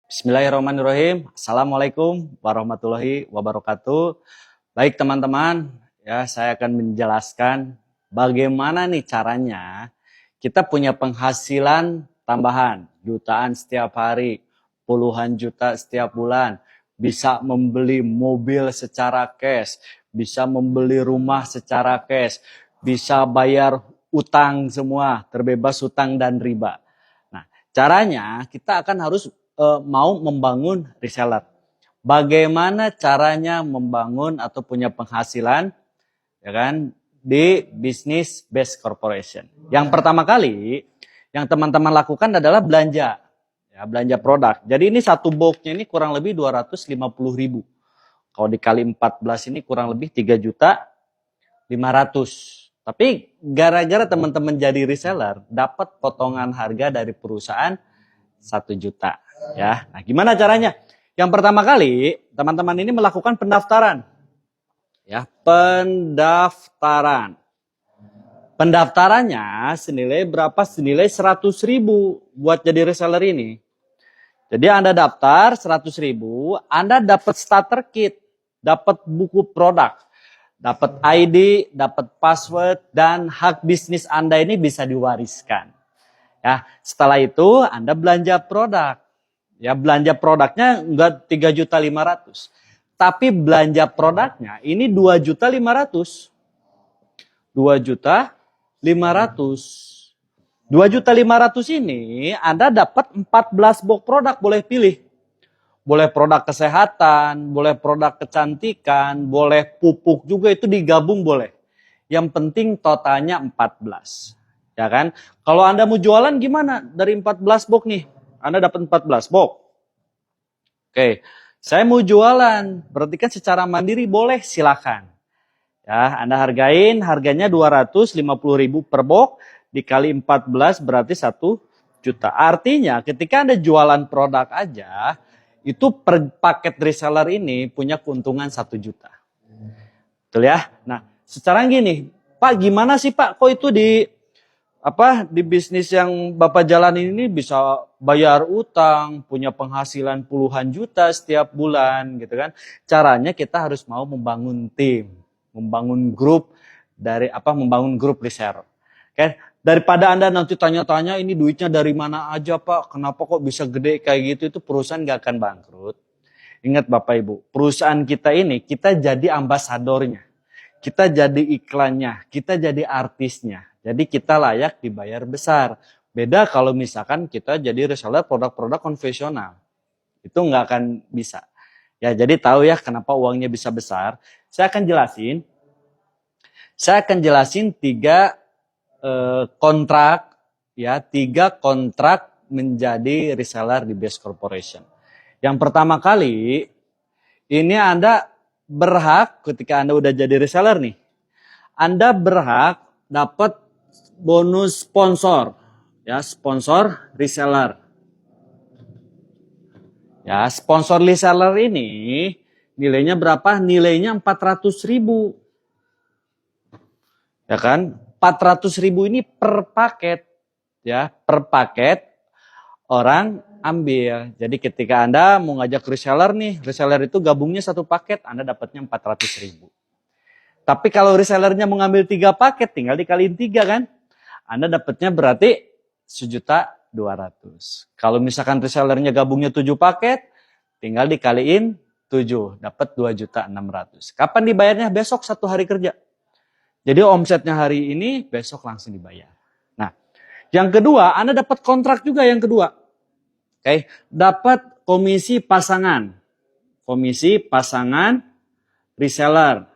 Bismillahirrahmanirrahim. Assalamualaikum warahmatullahi wabarakatuh. Baik teman-teman, ya saya akan menjelaskan bagaimana nih caranya kita punya penghasilan tambahan jutaan setiap hari, puluhan juta setiap bulan, bisa membeli mobil secara cash, bisa membeli rumah secara cash, bisa bayar utang semua, terbebas utang dan riba. Nah, caranya kita akan harus mau membangun reseller. Bagaimana caranya membangun atau punya penghasilan, ya kan, di bisnis based corporation. Yang pertama kali yang teman-teman lakukan adalah belanja, ya, belanja produk. Jadi ini satu boxnya ini kurang lebih 250.000. Kalau dikali 14 ini kurang lebih 3.500.000. Tapi gara-gara teman-teman jadi reseller, dapat potongan harga dari perusahaan 1 juta. Ya, nah gimana caranya? Yang pertama kali teman-teman ini melakukan pendaftaran. Ya, pendaftaran. Pendaftarannya senilai berapa? Senilai 100.000 buat jadi reseller ini. Jadi Anda daftar 100.000, Anda dapat starter kit, dapat buku produk, dapat ID, dapat password, dan hak bisnis Anda ini bisa diwariskan. Ya, setelah itu Anda belanja produk. Ya, belanja produknya enggak 3.500.000. Tapi belanja produknya ini 2.500.000. 2.500.000. 2.500.000 ini Anda dapat 14 box produk, boleh pilih. Boleh produk kesehatan, boleh produk kecantikan, boleh pupuk juga, itu digabung boleh. Yang penting totalnya 14. Ya kan? Kalau Anda mau jualan gimana? Dari 14 box nih, Anda dapat 14 box. Oke, saya mau jualan, berarti kan secara mandiri boleh, silakan. Ya, Anda harganya 250.000 per box, dikali 14 berarti 1 juta. Artinya ketika Anda jualan produk aja, itu per paket reseller ini punya keuntungan 1 juta. Betul ya? Nah, secara gini, Pak gimana sih Pak, kok itu di bisnis yang Bapak jalanin ini bisa bayar utang, punya penghasilan puluhan juta setiap bulan gitu kan. Caranya kita harus mau membangun tim, membangun grup membangun grup reseller. Oke, daripada Anda nanti tanya-tanya ini duitnya dari mana aja Pak, kenapa kok bisa gede kayak gitu, itu perusahaan gak akan bangkrut. Ingat Bapak Ibu, perusahaan kita ini kita jadi ambasadornya. Kita jadi iklannya, kita jadi artisnya. Jadi kita layak dibayar besar. Beda kalau misalkan kita jadi reseller produk-produk konvensional. Itu nggak akan bisa. Ya, jadi tahu ya kenapa uangnya bisa besar. Saya akan jelasin 3 kontrak, ya, 3 kontrak menjadi reseller di Best Corporation. Yang pertama kali, ini Anda berhak ketika Anda udah jadi reseller nih, Anda berhak dapat bonus sponsor, ya, sponsor reseller. Ya, sponsor reseller ini nilainya berapa? Nilainya 400.000. Ya kan? 400.000 ini per paket, ya, per paket orang ambil. Jadi ketika Anda mau ngajak reseller nih, reseller itu gabungnya satu paket, Anda dapatnya 400.000. Tapi kalau resellernya mau ngambil 3 paket, tinggal dikaliin 3 kan? Anda dapatnya berarti 1.200.000. Kalau misalkan resellernya gabungnya 7 paket, tinggal dikaliin 7, dapat 2.600.000. Kapan dibayarnya? Besok 1 hari kerja. Jadi omsetnya hari ini, besok langsung dibayar. Nah, yang kedua, Anda dapat kontrak juga yang kedua. Oke, dapat komisi pasangan. Komisi pasangan reseller.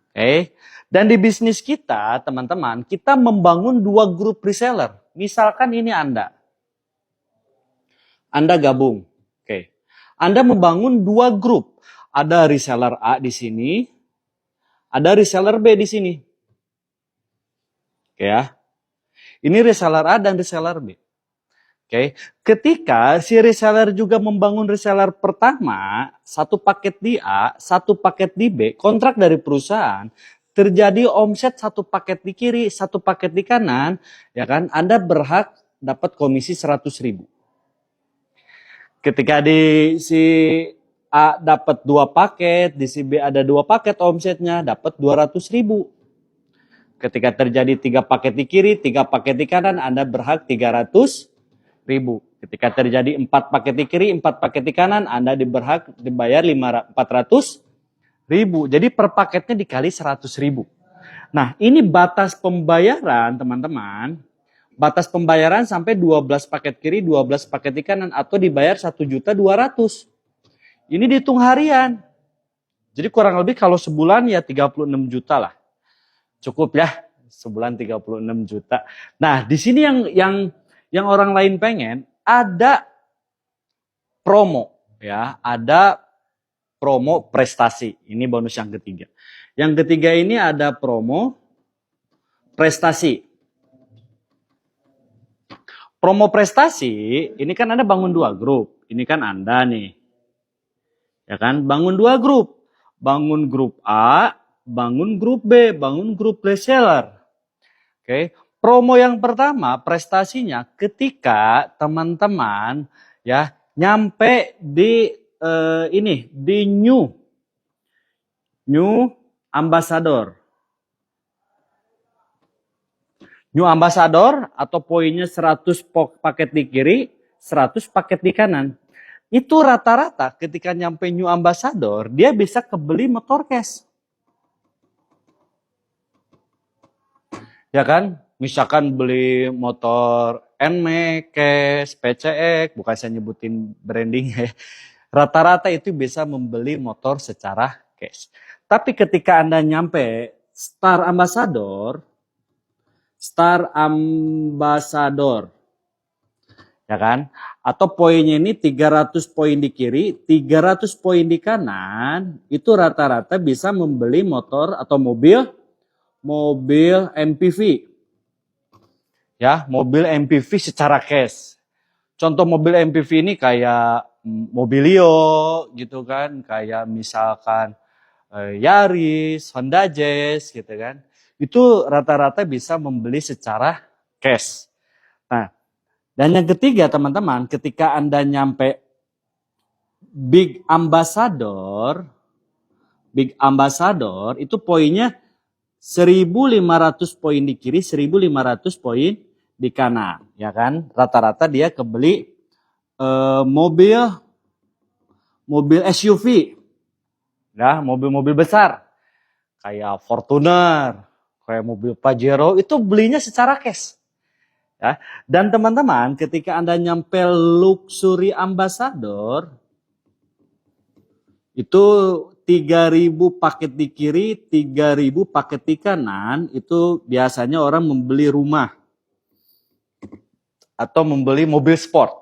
Oke, dan di bisnis kita, teman-teman, kita membangun 2 grup reseller. Misalkan ini Anda gabung. Oke, Anda membangun 2 grup. Ada reseller A di sini, ada reseller B di sini. Oke ya, ini reseller A dan reseller B. Oke, ketika si reseller juga membangun reseller pertama, 1 paket di A, 1 paket di B, kontrak dari perusahaan, terjadi omset 1 paket di kiri, 1 paket di kanan, ya kan? Anda berhak dapat komisi 100.000. Ketika di si A dapat 2 paket, di si B ada 2 paket omsetnya, dapat 200.000. Ketika terjadi 3 paket di kiri, 3 paket di kanan, Anda berhak 300.000. Ketika terjadi 4 paket di kiri, 4 paket di kanan, Anda berhak dibayar 400.000. Jadi per paketnya dikali 100.000. Nah, ini batas pembayaran, teman-teman. Batas pembayaran sampai 12 paket kiri, 12 paket di kanan, atau dibayar 1.200.000. Ini dihitung harian. Jadi kurang lebih kalau sebulan ya 36 juta lah. Cukup ya, sebulan 36 juta. Nah, di sini yang orang lain pengen ada promo ya, ada promo prestasi. Ini bonus yang ketiga. Yang ketiga ini ada promo prestasi. Promo prestasi, ini kan Anda bangun 2 grup. Ini kan Anda nih. Ya kan? Bangun 2 grup. Bangun grup A, bangun grup B, bangun grup reseller. Oke. Promo yang pertama, prestasinya ketika teman-teman ya nyampe di di new ambassador. New ambassador atau poinnya 100 paket di kiri, 100 paket di kanan. Itu rata-rata ketika nyampe new ambassador, dia bisa kebeli motor cash. Ya kan? Misalkan beli motor NMAX, cash, PCX, bukan saya nyebutin branding ya. Rata-rata itu bisa membeli motor secara cash. Tapi ketika Anda nyampe Star Ambassador, ya kan? Atau poinnya ini 300 poin di kiri, 300 poin di kanan, itu rata-rata bisa membeli motor atau mobil MPV. Ya, mobil MPV secara cash. Contoh mobil MPV ini kayak Mobilio gitu kan, kayak misalkan Yaris, Honda Jazz gitu kan. Itu rata-rata bisa membeli secara cash. Nah, dan yang ketiga teman-teman, ketika Anda nyampe Big Ambassador itu poinnya 1.500 poin di kiri, 1.500 poin di kanan, ya kan? Rata-rata dia kebeli mobil SUV, ya, mobil-mobil besar, kayak Fortuner, kayak mobil Pajero, itu belinya secara cash. Ya. Dan teman-teman, ketika Anda nyampe Luxury Ambassador, itu 3.000 paket di kiri, 3.000 paket di kanan, itu biasanya orang membeli rumah atau membeli mobil sport.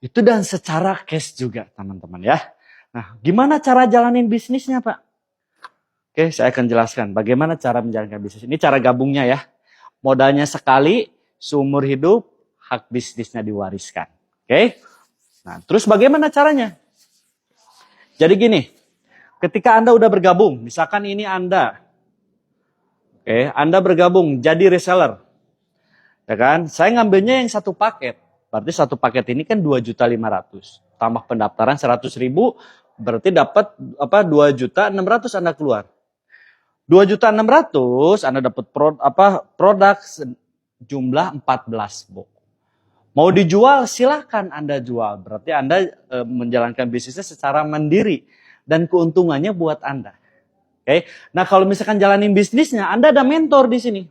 Itu dan secara cash juga teman-teman ya. Nah, gimana cara jalanin bisnisnya Pak? Oke, saya akan jelaskan bagaimana cara menjalankan bisnis. Ini cara gabungnya ya. Modalnya sekali, seumur hidup, hak bisnisnya diwariskan. Oke. Nah, terus bagaimana caranya? Jadi gini, ketika Anda udah bergabung, misalkan ini Anda. Oke, Anda bergabung jadi reseller. Ya kan? Saya ngambilnya yang 1 paket. Berarti 1 paket ini kan 2.500.000. Tambah pendaftaran 100.000, berarti dapat 2.600.000 Anda keluar. 2.600.000 Anda dapat produk jumlah 14 box. Mau dijual silahkan Anda jual. Berarti Anda menjalankan bisnisnya secara mandiri dan keuntungannya buat Anda. Oke. Nah, kalau misalkan jalanin bisnisnya, Anda ada mentor di sini.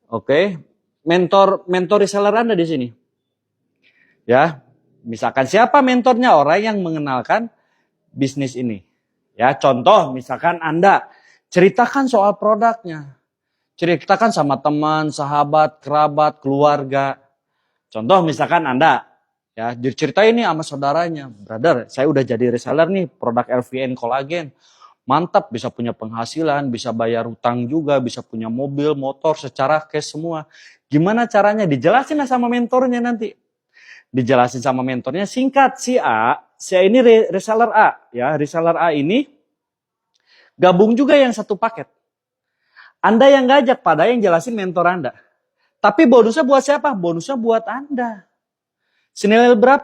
Oke. Mentor reseller Anda di sini. Ya. Misalkan siapa mentornya? Orang yang mengenalkan bisnis ini. Ya, contoh misalkan Anda ceritakan soal produknya. Ceritakan sama teman, sahabat, kerabat, keluarga. Contoh misalkan Anda ya diceritain nih sama saudaranya, brother, saya udah jadi reseller nih produk LVN kolagen. Mantap, bisa punya penghasilan, bisa bayar utang juga, bisa punya mobil, motor secara cash semua. Gimana caranya? Dijelasin sama mentornya nanti. Dijelasin sama mentornya singkat, si A ini reseller A ya, reseller A ini gabung juga yang 1 paket. Anda yang ngajak, pada yang jelasin mentor Anda. Tapi bonusnya buat siapa? Bonusnya buat Anda. Senilai berapa?